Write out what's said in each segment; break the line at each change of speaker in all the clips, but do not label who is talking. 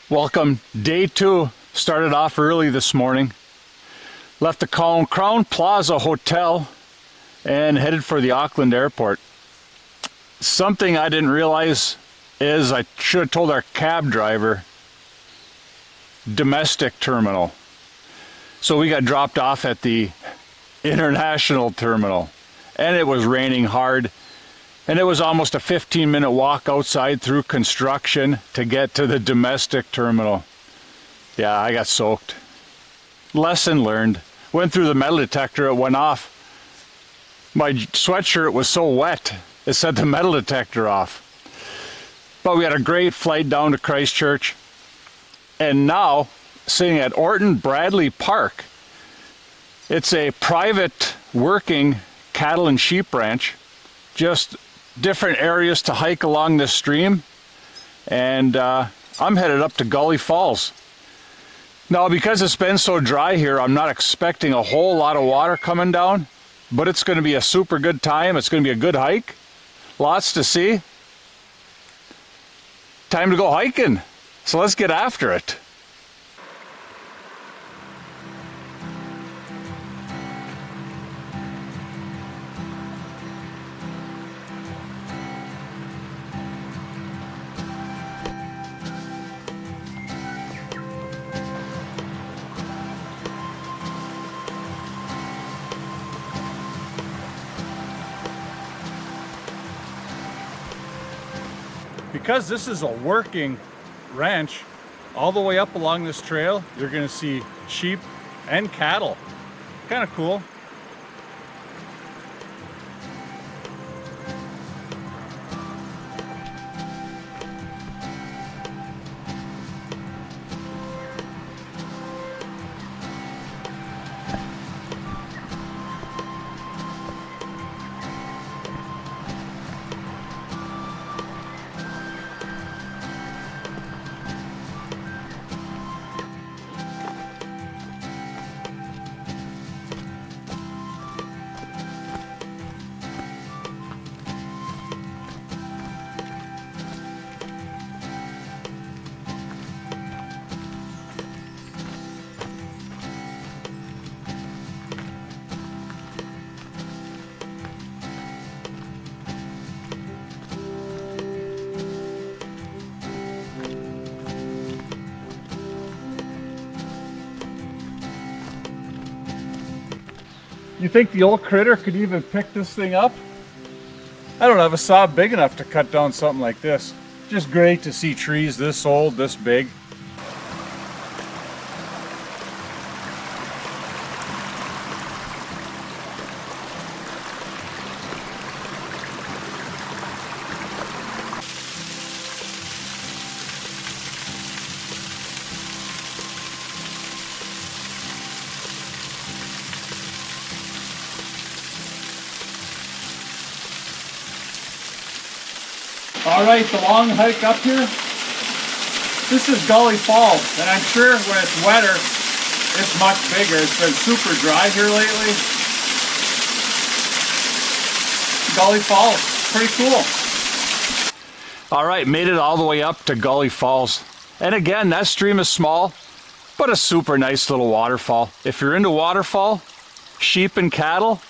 Welcome. Day 2 started off early this morning. Left the Crown Plaza Hotel and headed for the Auckland airport. Something I didn't realize is I should have told our cab driver, domestic terminal. So we got dropped off at the international terminal and it was raining hard. And it was almost a 15-minute walk outside through construction to get to the domestic terminal. Yeah, I got soaked. Lesson learned. Went through the metal detector, it went off. My sweatshirt was so wet, it set the metal detector off. But we had a great flight down to Christchurch. And now, sitting at Orton Bradley Park. It's a private working cattle and sheep ranch. Just different areas to hike along this stream, and I'm headed up to Gully Falls. Now, because it's been so dry here, I'm not expecting a whole lot of water coming down, but it's going to be a super good time. It's going to be a good hike, lots to see. Time to go hiking, so let's get after it. Because this is a working ranch, all the way up along this trail, you're going to see sheep and cattle. Kind of cool. You think the old critter could even pick this thing up? I don't have a saw big enough to cut down something like this. Just great to see trees this old, this big. All right, the long hike up here. This is Gully Falls, and I'm sure when it's wetter, it's much bigger. It's been super dry here lately. Gully Falls, pretty cool. All right, made it all the way up to Gully Falls. And again, that stream is small, but a super nice little waterfall. If you're into waterfall, sheep and cattle,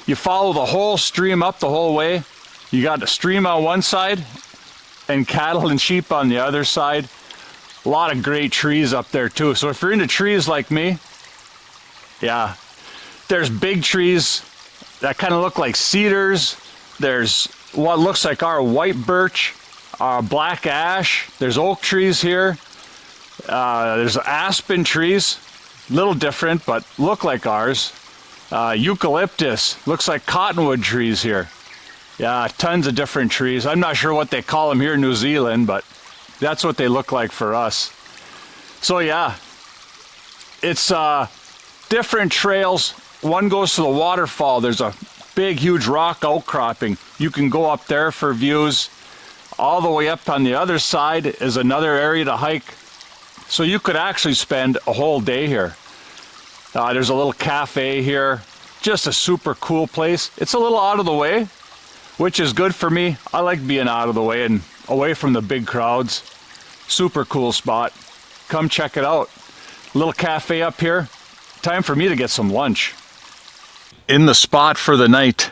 you follow the whole stream up the whole way. You got the stream on one side and cattle and sheep on the other side. A lot of great trees up there too. So if you're into trees like me, yeah, there's big trees that kind of look like cedars. There's what looks like our white birch, black ash. There's oak trees here. There's aspen trees, little different, but look like ours. Eucalyptus, looks like cottonwood trees here. Yeah, tons of different trees. I'm not sure what they call them here in New Zealand, but that's what they look like for us. So yeah, it's different trails. One goes to the waterfall. There's a big, huge rock outcropping. You can go up there for views. All the way up on the other side is another area to hike. So you could actually spend a whole day here. There's a little cafe here. Just a super cool place. It's a little out of the way, which is good for me. I like being out of the way and away from the big crowds. Super cool spot. Come check it out. Little cafe up here. Time for me to get some lunch. In the spot for the night.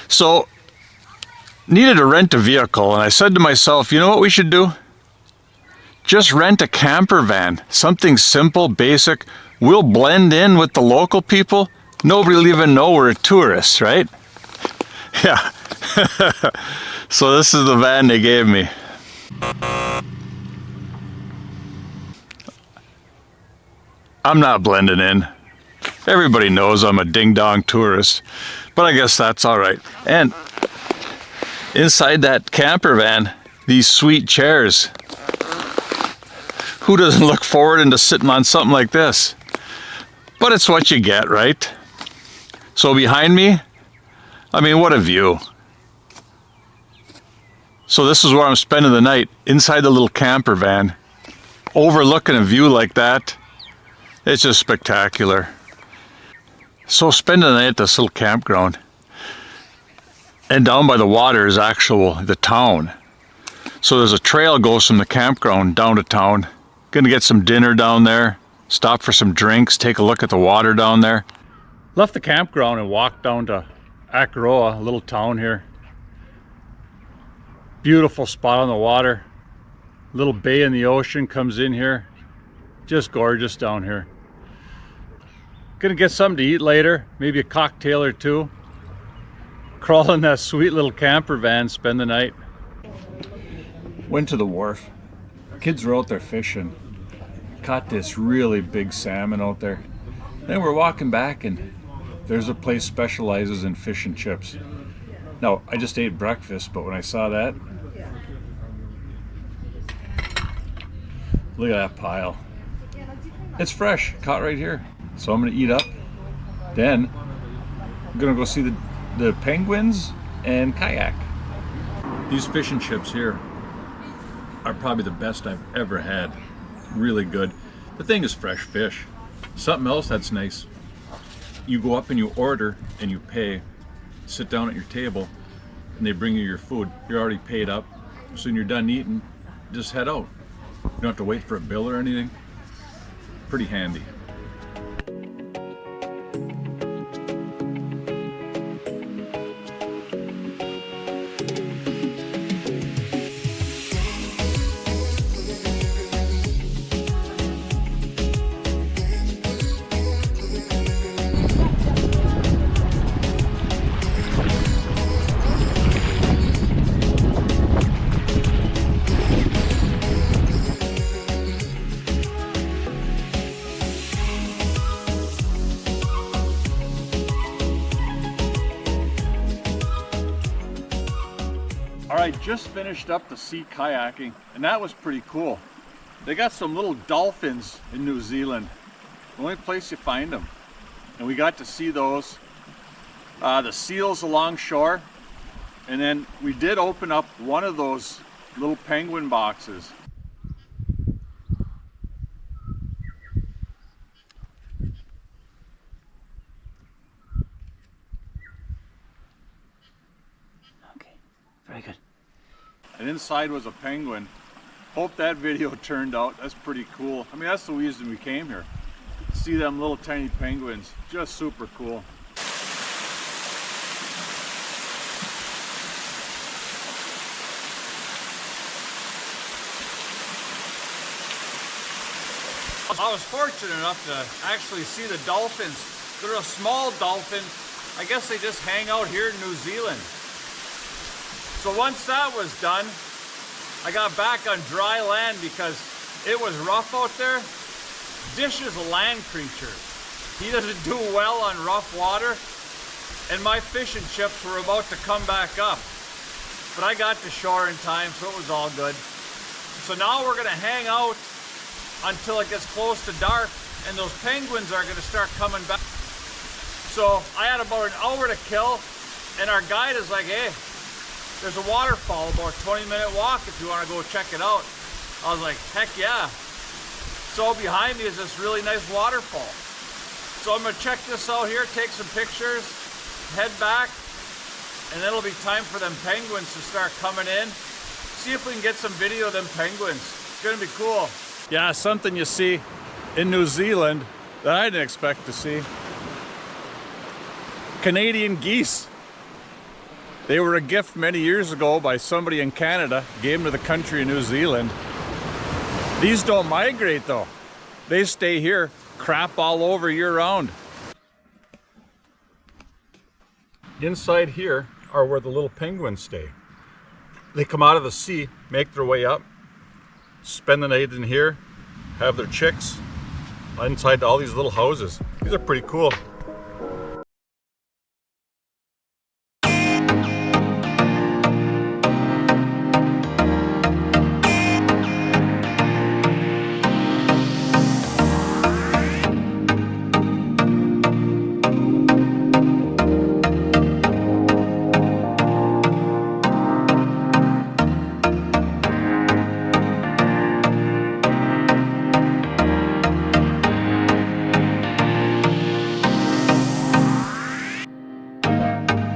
So, needed to rent a vehicle, and I said to myself, you know what we should do? Just rent a camper van. Something simple, basic. We'll blend in with the local people. Nobody will even know we're tourists, right? Yeah. So this is the van they gave me. I'm not blending in. Everybody knows I'm a ding-dong tourist, but I guess that's all right. And inside that camper van, these sweet chairs. Who doesn't look forward into sitting on something like this? But it's what you get, right? So behind me, I mean, what a view. So this is where I'm spending the night, inside the little camper van, overlooking a view like that. It's just spectacular. So spending the night at this little campground. And down by the water is the town. So there's a trail goes from the campground down to town. Gonna get some dinner down there, stop for some drinks, take a look at the water down there. Left the campground and walked down to Akaroa, a little town here. Beautiful spot on the water. Little bay in the ocean comes in here. Just gorgeous down here. Gonna get something to eat later, maybe a cocktail or two. Crawl in that sweet little camper van, spend the night. Went to the wharf. Kids were out there fishing. Caught this really big salmon out there. Then we're walking back and there's a place specializes in fish and chips. Now, I just ate breakfast, but when I saw that, look at that pile. It's fresh, caught right here. So I'm gonna eat up. Then I'm gonna go see the penguins and kayak. These fish and chips here are probably the best I've ever had. Really good. The thing is fresh fish. Something else that's nice. You go up and you order and you pay, sit down at your table, and they bring you your food. You're already paid up. So when you're done eating, just head out. You don't have to wait for a bill or anything. Pretty handy. I just finished up the sea kayaking, and that was pretty cool. They got some little dolphins in New Zealand. The only place you find them. And we got to see those. The seals along shore. And then we did open up one of those little penguin boxes.
Okay, very good.
And inside was a penguin. Hope that video turned out. That's pretty cool. I mean, that's the reason we came here. See them little tiny penguins. Just super cool. I was fortunate enough to actually see the dolphins. They're a small dolphin. I guess they just hang out here in New Zealand. So once that was done, I got back on dry land because it was rough out there. Dish is a land creature. He doesn't do well on rough water. And my fish and chips were about to come back up. But I got to shore in time, so it was all good. So now we're gonna hang out until it gets close to dark, and those penguins are gonna start coming back. So I had about an hour to kill, and our guide is like, hey, there's a waterfall about a 20-minute walk if you want to go check it out. I was like, heck yeah. So behind me is this really nice waterfall. So I'm going to check this out here, take some pictures, head back, and then it'll be time for them penguins to start coming in. See if we can get some video of them penguins. gonna be cool. Yeah, something you see in New Zealand that I didn't expect to see. Canadian geese. They were a gift many years ago by somebody in Canada, gave them to the country of New Zealand. These don't migrate though. They stay here, crap all over year round. Inside here are where the little penguins stay. They come out of the sea, make their way up, spend the night in here, have their chicks inside all these little houses. These are pretty cool.